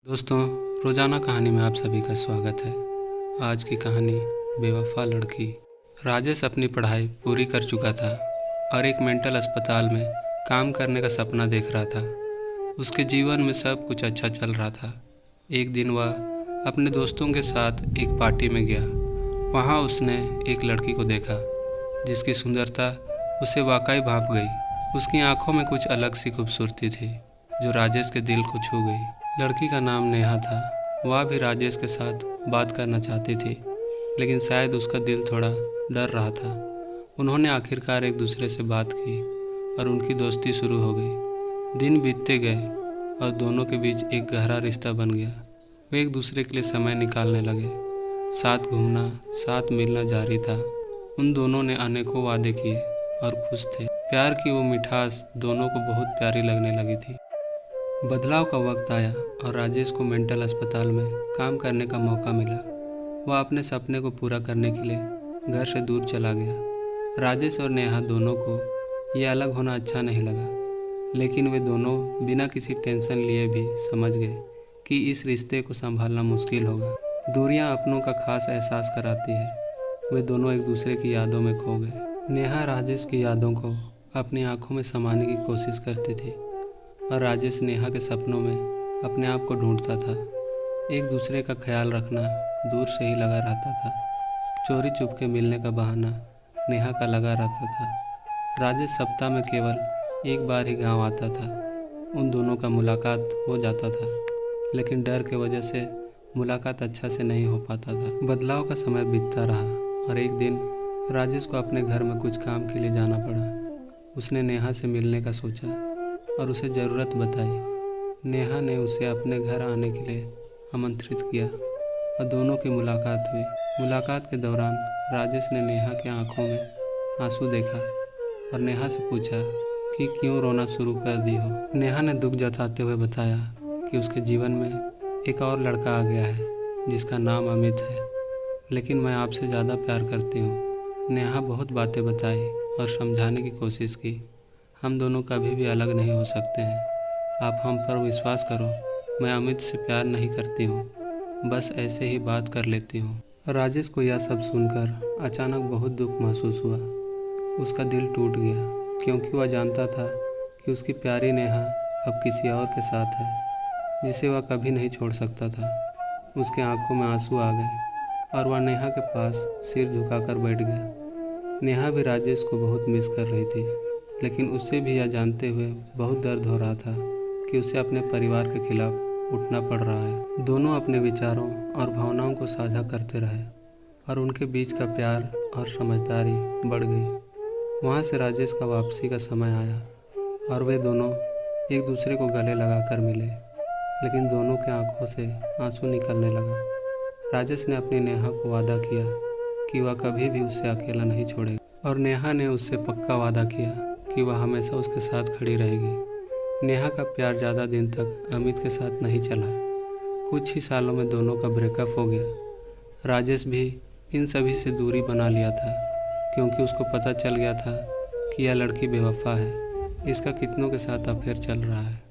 दोस्तों, रोज़ाना कहानी में आप सभी का स्वागत है। आज की कहानी बेवफा लड़की। राजेश अपनी पढ़ाई पूरी कर चुका था और एक मेंटल अस्पताल में काम करने का सपना देख रहा था। उसके जीवन में सब कुछ अच्छा चल रहा था। एक दिन वह अपने दोस्तों के साथ एक पार्टी में गया। वहाँ उसने एक लड़की को देखा जिसकी सुंदरता उसे वाकई भांप गई। उसकी आंखों में कुछ अलग सी खूबसूरती थी जो राजेश के दिल को छू गई। लड़की का नाम नेहा था। वह भी राजेश के साथ बात करना चाहती थी, लेकिन शायद उसका दिल थोड़ा डर रहा था। उन्होंने आखिरकार एक दूसरे से बात की और उनकी दोस्ती शुरू हो गई। दिन बीतते गए और दोनों के बीच एक गहरा रिश्ता बन गया। वे एक दूसरे के लिए समय निकालने लगे। साथ घूमना, साथ मिलना जारी था। उन दोनों ने अनेकों वादे किए और खुश थे। प्यार की वो मिठास दोनों को बहुत प्यारी लगने लगी थी। बदलाव का वक्त आया और राजेश को मेंटल अस्पताल में काम करने का मौका मिला। वह अपने सपने को पूरा करने के लिए घर से दूर चला गया। राजेश और नेहा दोनों को ये अलग होना अच्छा नहीं लगा, लेकिन वे दोनों बिना किसी टेंशन लिए भी समझ गए कि इस रिश्ते को संभालना मुश्किल होगा। दूरियां अपनों का खास एहसास कराती है। वे दोनों एक दूसरे की यादों में खो गए। नेहा राजेश की यादों को अपनी आंखों में समाने की कोशिश करती थी और राजेश नेहा के सपनों में अपने आप को ढूंढता था। एक दूसरे का ख्याल रखना दूर से ही लगा रहता था। चोरी चुपके मिलने का बहाना नेहा का लगा रहता था। राजेश सप्ताह में केवल एक बार ही गांव आता था। उन दोनों का मुलाकात हो जाता था, लेकिन डर के वजह से मुलाकात अच्छा से नहीं हो पाता था। बदलाव का समय बीतता रहा और एक दिन राजेश को अपने घर में कुछ काम के लिए जाना पड़ा। उसने नेहा से मिलने का सोचा और उसे ज़रूरत बताई। नेहा ने उसे अपने घर आने के लिए आमंत्रित किया और दोनों की मुलाकात हुई। मुलाकात के दौरान राजेश ने नेहा की आंखों में आंसू देखा और नेहा से पूछा कि क्यों रोना शुरू कर दी हो। नेहा ने दुख जताते हुए बताया कि उसके जीवन में एक और लड़का आ गया है जिसका नाम अमित है, लेकिन मैं आपसे ज़्यादा प्यार करती हूँ। नेहा बहुत बातें बताई और समझाने की कोशिश की। हम दोनों कभी भी अलग नहीं हो सकते हैं। आप हम पर विश्वास करो। मैं अमित से प्यार नहीं करती हूँ, बस ऐसे ही बात कर लेती हूँ। राजेश को यह सब सुनकर अचानक बहुत दुख महसूस हुआ। उसका दिल टूट गया, क्योंकि वह जानता था कि उसकी प्यारी नेहा अब किसी और के साथ है जिसे वह कभी नहीं छोड़ सकता था। उसके आंखों में आंसू आ गए और वह नेहा के पास सिर झुकाकर बैठ गया। नेहा भी राजेश को बहुत मिस कर रही थी, लेकिन उसे भी यह जानते हुए बहुत दर्द हो रहा था कि उसे अपने परिवार के खिलाफ उठना पड़ रहा है। दोनों अपने विचारों और भावनाओं को साझा करते रहे और उनके बीच का प्यार और समझदारी बढ़ गई। वहाँ से राजेश का वापसी का समय आया और वे दोनों एक दूसरे को गले लगाकर मिले, लेकिन दोनों के आंखों से आंसू निकलने लगा। राजेश ने अपनी नेहा को वादा किया कि वह कभी भी उसे अकेला नहीं छोड़ेगा और नेहा ने उससे पक्का वादा किया कि वह हमेशा उसके साथ खड़ी रहेगी। नेहा का प्यार ज़्यादा दिन तक अमित के साथ नहीं चला। कुछ ही सालों में दोनों का ब्रेकअप हो गया। राजेश भी इन सभी से दूरी बना लिया था, क्योंकि उसको पता चल गया था कि यह लड़की बेवफा है। इसका कितनों के साथ अफेयर चल रहा है।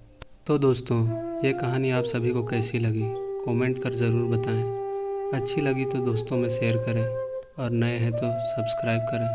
तो दोस्तों, ये कहानी आप सभी को कैसी लगी कमेंट कर ज़रूर बताएं। अच्छी लगी तो दोस्तों में शेयर करें और नए हैं तो सब्सक्राइब करें।